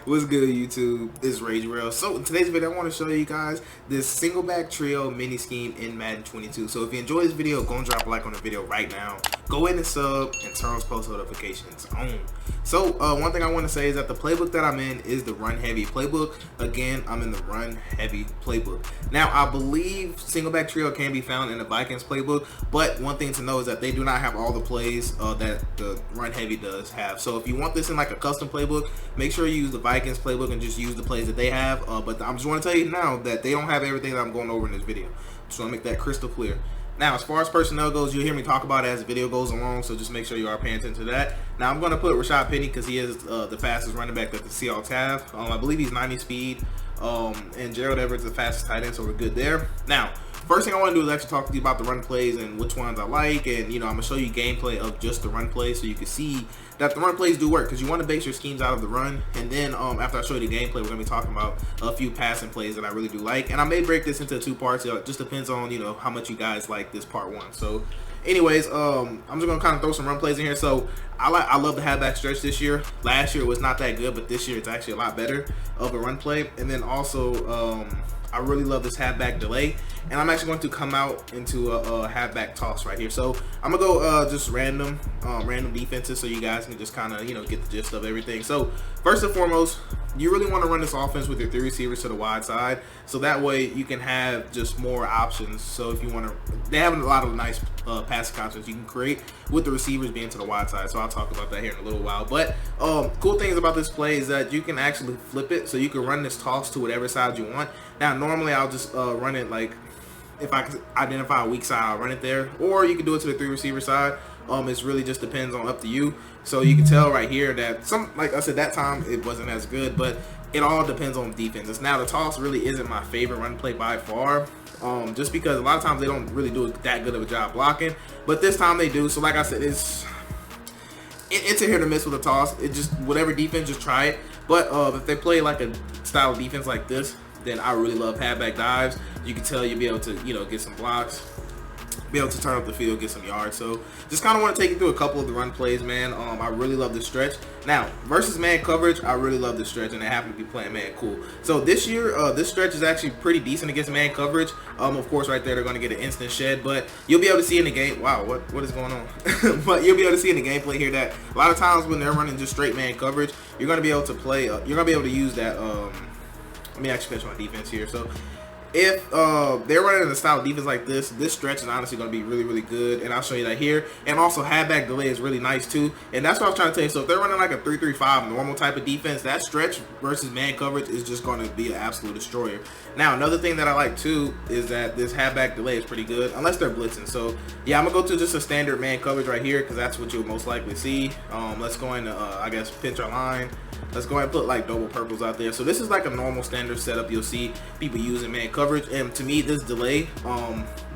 What's good, YouTube? It's Rage Rail. So in today's video, I want to show you guys this Singleback trio mini scheme in Madden 22. So if you enjoy this video, go and drop a like on the video right now. Go in and sub and turn on post notifications on. So one thing I want to say is that the playbook that I'm in is the run heavy playbook. Again, I'm in the run heavy playbook. Now I believe Singleback trio can be found in the Vikings playbook, but one thing to know is that they do not have all the plays that the run heavy does have. So if you want this in like a custom playbook, make sure you use the Vikings playbook and just use the plays that they have. But I'm just want to tell you now that they don't have everything that I'm going over in this video. So I'll make that crystal clear. Now, as far as personnel goes, you'll hear me talk about it as the video goes along, so just make sure you are paying attention to that. Now, I'm going to put Rashad Penny because he is the fastest running back that the Seahawks have. I believe he's 90 speed, and Gerald Everett's the fastest tight end, so we're good there. Now, first thing I want to do is actually talk to you about the run plays and which ones I like, and I'm going to show you gameplay of just the run plays so you can see that the run plays do work, because you want to base your schemes out of the run. And then after I show you the gameplay, we're going to be talking about a few passing plays that I really do like, and I may break this into two parts. It just depends on how much you guys like this part one. So anyways, I'm just going to kind of throw some run plays in here. So I love the halfback stretch this year. Last year it was not that good, but this year it's actually a lot better of a run play. And then also I really love this halfback delay, and I'm actually going to come out into a halfback toss right here. So I'm gonna go just random defenses so you guys can just kind of get the gist of everything. So first and foremost, you really want to run this offense with your three receivers to the wide side, so that way you can have just more options. So if you want to, they have a lot of nice passing concepts you can create with the receivers being to the wide side. So I'll talk about that here in a little while. But cool things about this play is that you can actually flip it, so you can run this toss to whatever side you want. Now normally I'll just run it like, if I can identify a weak side, I'll run it there, or you can do it to the three receiver side. It's really just depends on up to you. So you can tell right here that like I said, that time it wasn't as good, but it all depends on defenses. Now the toss really isn't my favorite run play by far, just because a lot of times they don't really do that good of a job blocking, but this time they do. So like I said, it's a hit or miss with a toss. It just, whatever defense, just try it. But if they play like a style of defense like this, then I really love halfback dives. You can tell you'll be able to get some blocks, be able to turn up the field, get some yards. So just kind of want to take you through a couple of the run plays, man. I really love this stretch. Now versus man coverage, I really love this stretch, and they happen to be playing man cool. So this year, this stretch is actually pretty decent against man coverage. Of course, right there they're going to get an instant shed, but you'll be able to see in the game. Wow, what is going on? But you'll be able to see in the gameplay here that a lot of times when they're running just straight man coverage, you're going to be able to play. You're going to be able to use that. Let me actually finish my defense here. So if they're running a style of defense like this stretch is honestly going to be really, really good, and I'll show you that here. And also halfback delay is really nice too, and that's what I was trying to tell you. So if they're running like a 3-3-5 normal type of defense, that stretch versus man coverage is just going to be an absolute destroyer. Now another thing that I like too is that this halfback delay is pretty good unless they're blitzing. So yeah, I'm gonna go to just a standard man coverage right here because that's what you'll most likely see. Let's go into I guess pinch our line. Let's go ahead and put like double purples out there. So this is like a normal standard setup you'll see people using man coverage, and to me this delay,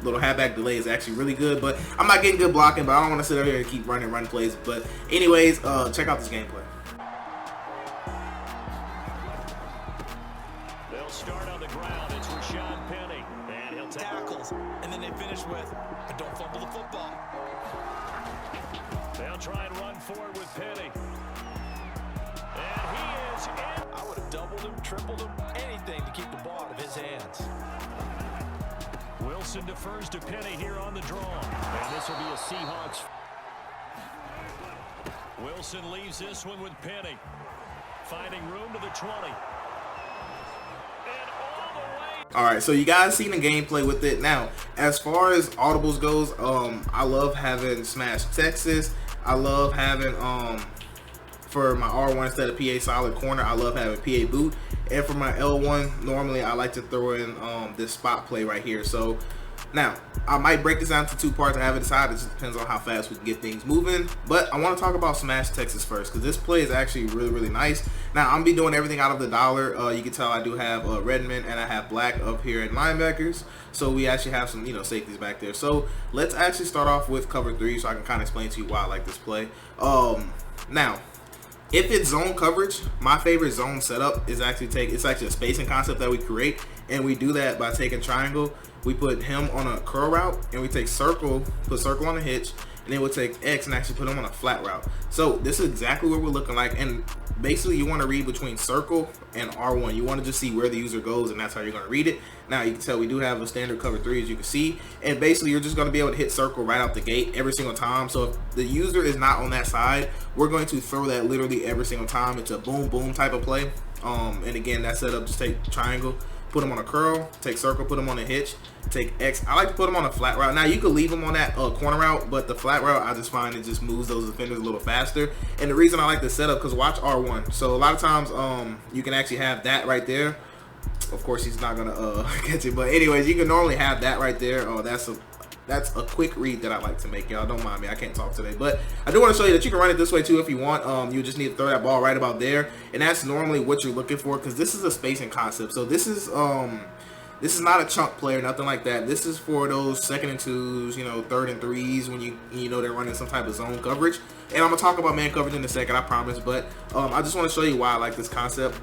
little halfback delay, is actually really good. But I'm not getting good blocking, but I don't want to sit over here and keep running run plays. But anyways, check out this gameplay. They'll start on the ground. It's Rashad Penny, and he'll tackles, and then they finish with, but don't fumble the football. They'll try and run forward with Penny. And he is in. I would have doubled him, tripled him, anything to keep the ball out of his hands. Wilson defers to Penny here on the draw. And this will be a Seahawks. Wilson leaves this one with Penny. Finding room to the 20. And all the way. All right, so you guys seen the gameplay with it. Now, as far as audibles goes, I love having Smash Texas. I love having for my R1 instead of PA solid corner, I love having PA boot. And for my L1, normally I like to throw in this spot play right here. So now I might break this down to two parts. I haven't decided. It just depends on how fast we can get things moving. But I want to talk about Smash Texas first because this play is actually really, really nice. Now I'm gonna be doing everything out of the dollar. You can tell I do have Redmond and I have Black up here at linebackers. So we actually have some safeties back there. So let's actually start off with cover 3 so I can kind of explain to you why I like this play. Now, if it's zone coverage, my favorite zone setup is actually it's actually a spacing concept that we create, and we do that by taking triangle. We put him on a curl route, and we take circle, put circle on a hitch, and then we'll take X and actually put him on a flat route. So this is exactly what we're looking like, and basically you want to read between circle and R1. You want to just see where the user goes, and that's how you're going to read it. Now you can tell we do have a standard cover 3, as you can see, and basically you're just going to be able to hit circle right out the gate every single time. So if the user is not on that side, we're going to throw that literally every single time. It's a boom boom type of play. And again, that setup, just take triangle, put them on a curl, take circle, put them on a hitch, take X. I like to put them on a flat route. Now you could leave them on that corner route, but the flat route, I just find it just moves those defenders a little faster. And the reason I like this setup, because watch R1. So a lot of times you can actually have that right there. Of course he's not gonna catch it, but anyways, you can normally have that right there. That's a quick read that I like to make. Y'all don't mind me, I can't talk today, but I do want to show you that you can run it this way too if you want. You just need to throw that ball right about there, and that's normally what you're looking for, because this is a spacing concept. So this is not a chunk play or nothing like that. This is for those 2nd and 2s, you know, 3rd and 3s when you know they're running some type of zone coverage. And I'm gonna talk about man coverage in a second, I promise. But I just want to show you why I like this concept.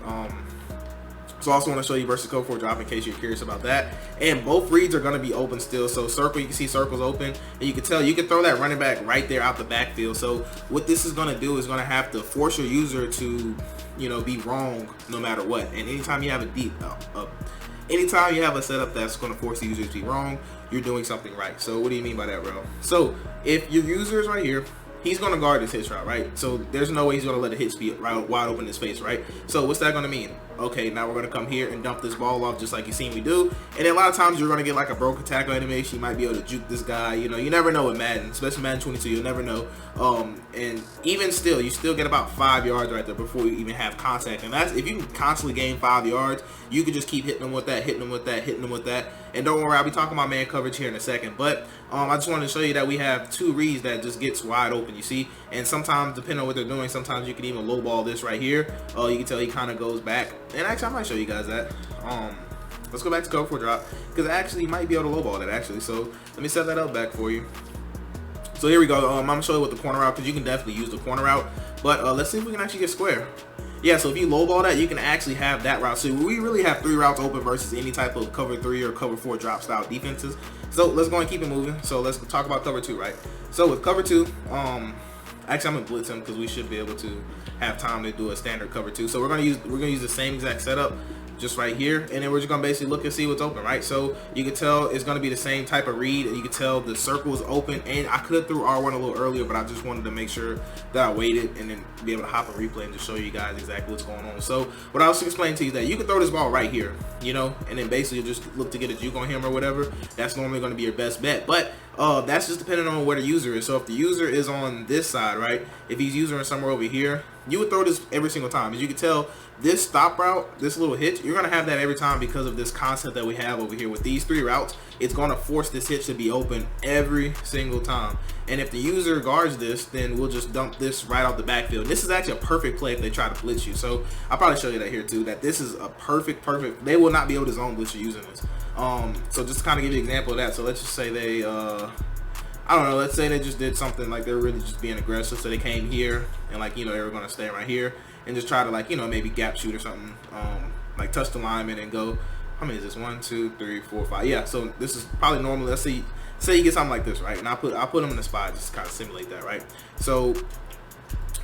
So I also want to show you versus code 4 drop in case you're curious about that. And both reads are going to be open still. So circle, you can see circles open, and you can tell you can throw that running back right there out the backfield. So what this is going to do is going to have to force your user to, you know, be wrong no matter what. And anytime you have anytime you have a setup that's going to force the user to be wrong, you're doing something right. So what do you mean by that, bro? So if your user is right here, he's going to guard this hitch route, right? So there's no way he's going to let a hitch be wide open in space, right? So what's that going to mean? Okay, now we're going to come here and dump this ball off just like you seen me do. And then a lot of times you're going to get like a broken tackle animation. You might be able to juke this guy. You know, you never know with Madden, especially Madden 22. You'll never know. And even still, you still get about 5 yards right there before you even have contact. And that's, if you can constantly gain 5 yards, you can just keep hitting them with that, hitting them with that, hitting them with that. And don't worry, I'll be talking about man coverage here in a second. But I just wanted to show you that we have 2 reads that just gets wide open, you see. And sometimes, depending on what they're doing, sometimes you can even lowball this right here. You can tell he kind of goes back. And actually, I might show you guys that. Let's go back to code 4 drop, because I actually might be able to lowball that actually. So let me set that up back for you. So here we go. I'm gonna show you with the corner route, because you can definitely use the corner route. But let's see if we can actually get square. Yeah, so if you lowball that, you can actually have that route. So we really have 3 routes open versus any type of cover 3 or cover 4 drop style defenses. So let's go and keep it moving. So let's talk about cover 2, right? So with cover 2, actually I'm gonna blitz him because we should be able to have time to do a standard cover 2. So we're gonna use the same exact setup just right here, and then we're just gonna basically look and see what's open, right? So you can tell it's gonna be the same type of read, and you can tell the circle is open. And I could have threw R1 a little earlier, but I just wanted to make sure that I waited and then be able to hop a replay and just show you guys exactly what's going on. So what I was explaining to you is that you can throw this ball right here, you know, and then basically just look to get a juke on him or whatever. That's normally going to be your best bet, but that's just depending on where the user is. So if the user is on this side, right, if he's using somewhere over here, you would throw this every single time. As you can tell, this stop route, this little hitch, you're going to have that every time because of this concept that we have over here with these 3 routes. It's going to force this hitch to be open every single time. And if the user guards this, then we'll just dump this right out the backfield. This is actually a perfect play if they try to blitz you. So I'll probably show you that here too, that this is a perfect, they will not be able to zone blitz you using this. So just to kind of give you an example of that. So let's just say they, I don't know, let's say they just did something like they're really just being aggressive. So they came here and, like, you know, they were going to stay right here and just try to, like, you know, maybe gap shoot or something, like touch the lineman and go, how many is this? 1, 2, 3, 4, 5. Yeah, so this is probably normally, let's see, say you get something like this, right? And I'll put them in the spot just to kind of simulate that, right? So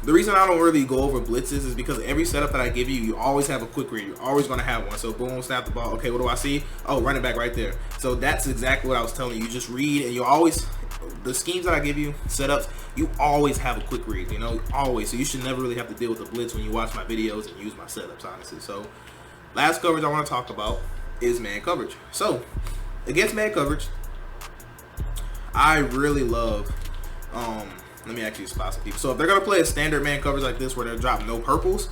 the reason I don't really go over blitzes is because every setup that I give you, you always have a quick read. You're always going to have one. So boom, snap the ball. Okay, what do I see? Oh, running back right there. So that's exactly what I was telling you. You just read, and you always, the schemes that I give you, setups, you always have a quick read, you know, always. So you should never really have to deal with the blitz when you watch my videos and use my setups, honestly. So last coverage I want to talk about is man coverage. So against man coverage, I really love, let me actually spot some people. So if they're going to play a standard man coverage like this where they're dropping no purples,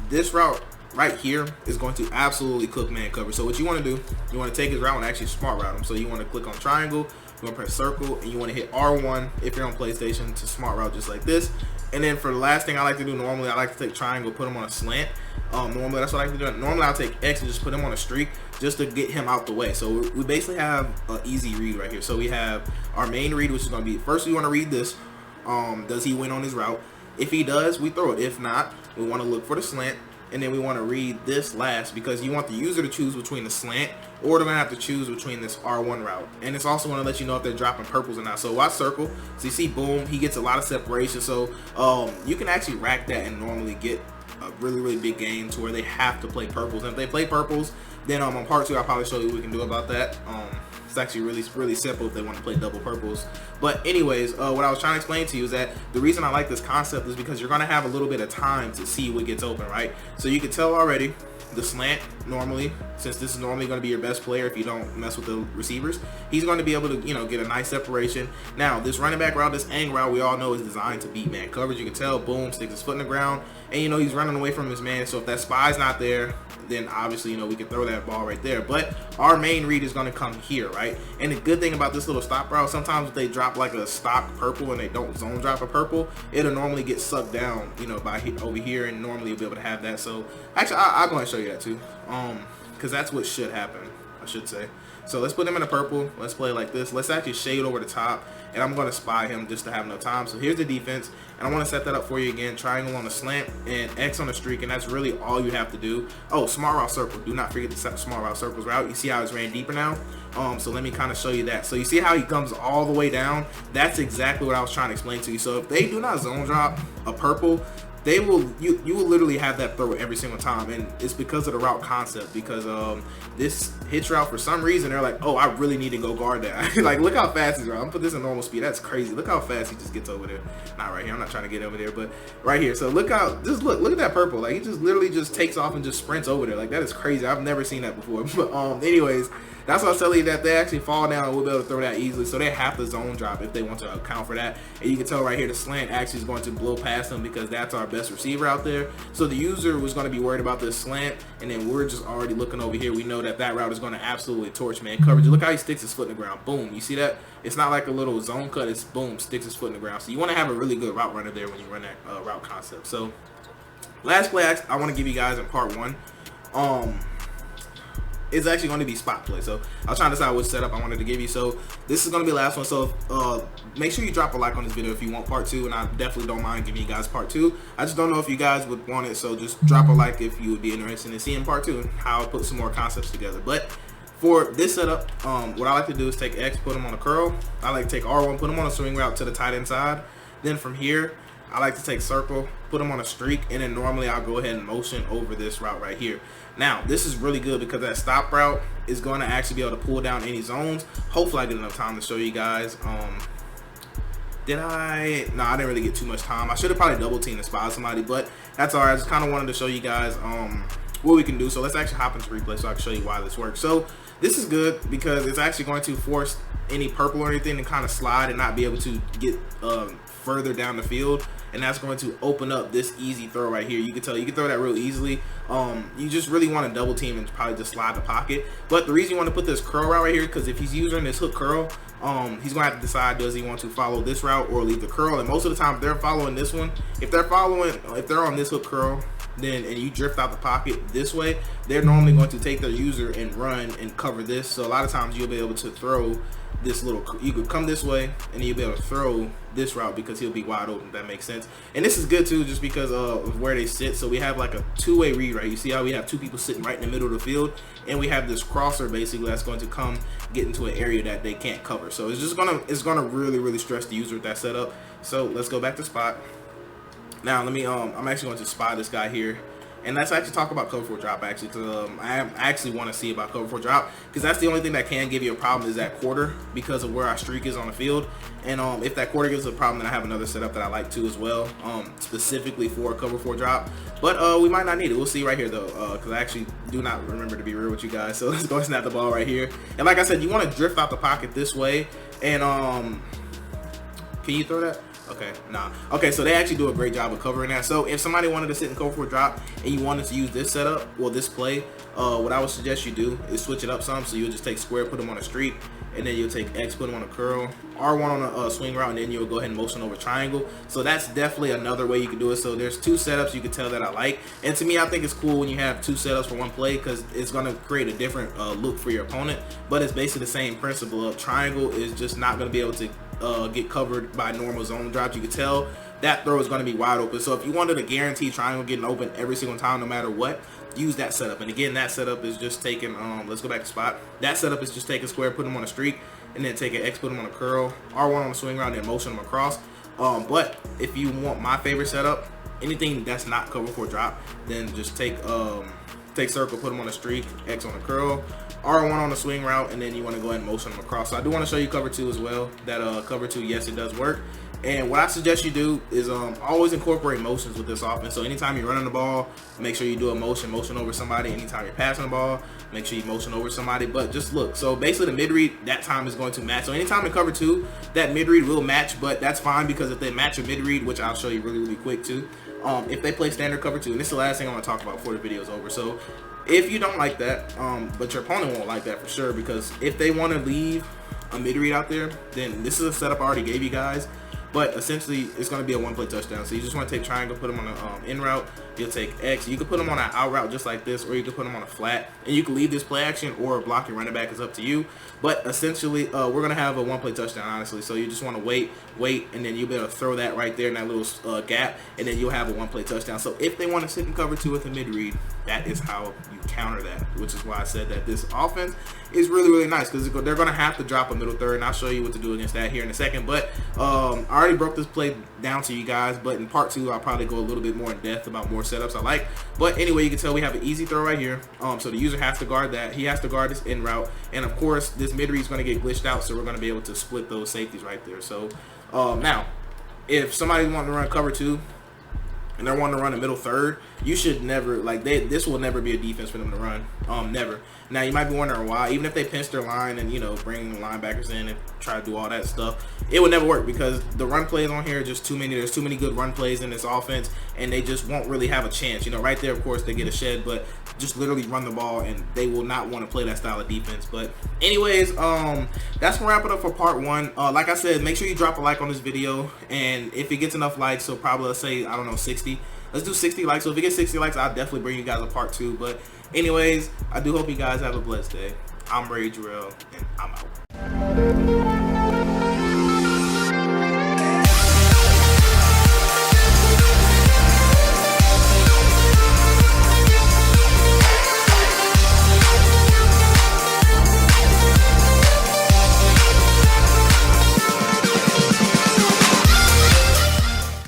this route right here is going to absolutely cook man coverage. So what you want to do, you want to take his route and actually smart route him. So you want to click on triangle, you want to press circle, and you want to hit R1 if you're on PlayStation to smart route just like this. And then for the last thing I like to do, normally I like to take triangle, put him on a slant. Normally that's what I like to do. Normally I'll take X and just put him on a streak just to get him out the way. So we basically have an easy read right here. So we have our main read, which is going to be, first we want to read this. Does he win on his route? If he does, we throw it. If not, we want to look for the slant. And then we want to read this last because you want the user to choose between the slant, or they're going to have to choose between this R1 route. And it's also going to let you know if they're dropping purples or not. So watch circle. So you see, boom, he gets a lot of separation. So you can actually rack that and normally get a really big game to where they have to play purples. And if they play purples, then on part 2 I'll probably show you what we can do about that. It's actually really simple if they want to play double purples. But anyways, what I was trying to explain to you is that the reason I like this concept is because you're going to have a little bit of time to see what gets open, right? So you can tell already the slant, normally, since this is normally going to be your best player if you don't mess with the receivers, he's going to be able to, you know, get a nice separation. Now, this running back route, this angle route, we all know is designed to beat man coverage. You can tell, boom, sticks his foot in the ground, and, you know, he's running away from his man. So if that spy's not there, then obviously, you know, we can throw that ball right there. But our main read is going to come here, right? And the good thing about this little stop route, sometimes if they drop like a stock purple and they don't zone drop a purple, it'll normally get sucked down, you know, by over here, and normally you'll be able to have that. So actually, I'll go and show you that too, because that's what should happen, I should say. So let's put him in a purple. Let's play like this. Let's actually shade over the top, and I'm going to spy him just to have no time. So here's the defense, and I want to set that up for you again. Triangle on the slant and X on the streak, and that's really all you have to do. Oh, smart route circle. Do not forget the smart route circles route. You see how it's ran deeper now? So let me kind of show you that. So you see how he comes all the way down? That's exactly what I was trying to explain to you. So if they do not zone drop a purple, they will, you will literally have that throw every single time, and it's because of the route concept. Because this hitch route, for some reason, they're like, oh, I really need to go guard that. Like, look how fast he's running. I'm gonna put this in normal speed. That's crazy. Look how fast he just gets over there. Not right here. I'm not trying to get over there, but right here. So look how, just look at that purple. Like, he just literally just takes off and just sprints over there. Like, that is crazy. I've never seen that before. But anyways, that's what I was telling you, that they actually fall down and we'll be able to throw that easily. So they have to zone drop if they want to account for that. And you can tell right here the slant actually is going to blow past them because that's our best receiver out there. So the user was going to be worried about this slant, and then we're just already looking over here. We know that that route is going to absolutely torch man coverage. Look how he sticks his foot in the ground. Boom. You see that? It's not like a little zone cut. It's boom, sticks his foot in the ground. So you want to have a really good route runner there when you run that route concept. So last play I want to give you guys in part 1. It's actually going to be spot play. So I was trying to decide which setup I wanted to give you. So this is going to be the last one. So make sure you drop a like on this video if you want part 2, and I definitely don't mind giving you guys part 2. I just don't know if you guys would want it, so just drop a like if you would be interested in seeing part 2 and how I put some more concepts together. But for this setup, what I like to do is take X, put him on a curl. I like to take R1, put him on a swing route to the tight end side. Then from here, I like to take circle, put him on a streak, and then normally I'll go ahead and motion over this route right here. Now, this is really good because that stop route is going to actually be able to pull down any zones. Hopefully I get enough time to show you guys. Did I? No, I didn't really get too much time. I should have probably double teamed to spot somebody, but that's all right. I just kind of wanted to show you guys what we can do. So let's actually hop into replay so I can show you why this works. So this is good because it's actually going to force any purple or anything to kind of slide and not be able to get further down the field, and that's going to open up this easy throw right here. You can tell you can throw that real easily. You just really want to double team and probably just slide the pocket. But the reason you want to put this curl route right here, because if he's using this hook curl, he's going to have to decide, does he want to follow this route or leave the curl? And most of the time, if they're following this one, if they're on this hook curl, then and you drift out the pocket this way, they're normally going to take their user and run and cover this. So a lot of times you'll be able to throw this little, you could come this way and you'll be able to throw this route because he'll be wide open, if that makes sense. And this is good too just because of where they sit. So we have like a two-way read, right? You see how we have two people sitting right in the middle of the field, and we have this crosser basically that's going to come get into an area that they can't cover. So it's just gonna really stress the user with that setup. So let's go back to spot. Now let me I'm actually going to spy this guy here, and let's actually talk about cover 4 drop actually, because I actually want to see about cover 4 drop, because that's the only thing that can give you a problem is that quarter, because of where our streak is on the field. And if that quarter gives a problem, then I have another setup that I like too as well, specifically for cover 4 drop. But we might not need it. We'll see right here though, because I actually do not remember to be real with you guys. So let's go and snap the ball right here. And like I said, you want to drift out the pocket this way. And can you throw that? Okay, nah. Okay, so they actually do a great job of covering that. So if somebody wanted to sit and cover 4 drop and you wanted to use this setup, well, this play, what I would suggest you do is switch it up some. So you'll just take square, put them on a streak, and then you'll take X, put them on a curl, R1 on a swing route, and then you'll go ahead and motion over triangle. So that's definitely another way you can do it. So there's 2 setups you can tell that I like. And to me, I think it's cool when you have 2 setups for one play, because it's going to create a different look for your opponent. But it's basically the same principle of triangle is just not going to be able to get covered by normal zone drops. You can tell that throw is going to be wide open. So if you wanted to guarantee triangle getting open every single time no matter what, use that setup. And again, that setup is just taking let's go back to spot. That setup is just taking square, put them on a streak, and then take an X, put them on a curl, R1 on a swing route, and then motion them across. But if you want my favorite setup, anything that's not cover 4 drop, then just take circle, put them on a streak, X on a curl, R1 on the swing route, and then you want to go ahead and motion them across. So I do want to show you cover 2 as well. That cover 2, yes, it does work. And what I suggest you do is always incorporate motions with this offense. So anytime you're running the ball, make sure you do a motion over somebody. Anytime you're passing the ball, make sure you motion over somebody. But just look. So basically the mid-read, that time is going to match. So anytime in cover 2, that mid-read will match, but that's fine because if they match a mid-read, which I'll show you really quick too, if they play standard cover 2, and this is the last thing I want to talk about before the video is over. So if you don't like that, but your opponent won't like that for sure, because if they want to leave a mid-read out there, then this is a setup I already gave you guys. But essentially, it's going to be a one-play touchdown. So you just want to take triangle, put them on an in route. You'll take X. You can put them on an out route just like this, or you can put them on a flat. And you can leave this play action or block your running back. Is up to you. But essentially, we're going to have a one-play touchdown, honestly. So you just want to wait, and then you'll be able to throw that right there in that little gap, and then you'll have a one-play touchdown. So if they want to sit in cover 2 with a mid-read, that is how you counter that, which is why I said that this offense is really nice, because they're going to have to drop a middle third, and I'll show you what to do against that here in a second. But I already broke this play down to you guys, but in part 2 I'll probably go a little bit more in depth about more setups I like. But anyway, you can tell we have an easy throw right here. So the user has to guard that. He has to guard this in route, and of course this mid read is going to get glitched out, so we're going to be able to split those safeties right there. So now if somebody's wanting to run cover 2 and they're wanting to run a middle third, you should never, like, this will never be a defense for them to run. Never. Now you might be wondering why. Even if they pinch their line and, you know, bring the linebackers in and try to do all that stuff, it would never work, because the run plays on here are just too many. There's too many good run plays in this offense, and they just won't really have a chance. You know, right there, of course, they get a shed, but just literally run the ball, and they will not want to play that style of defense. But anyways, that's gonna wrap it up for part 1. Like I said, make sure you drop a like on this video, and if it gets enough likes, so probably, let's say, I don't know, 60. Let's do 60 likes. So if it gets 60 likes, I'll definitely bring you guys a part 2. But anyways, I do hope you guys have a blessed day. I'm Ray Jarrell, and I'm out.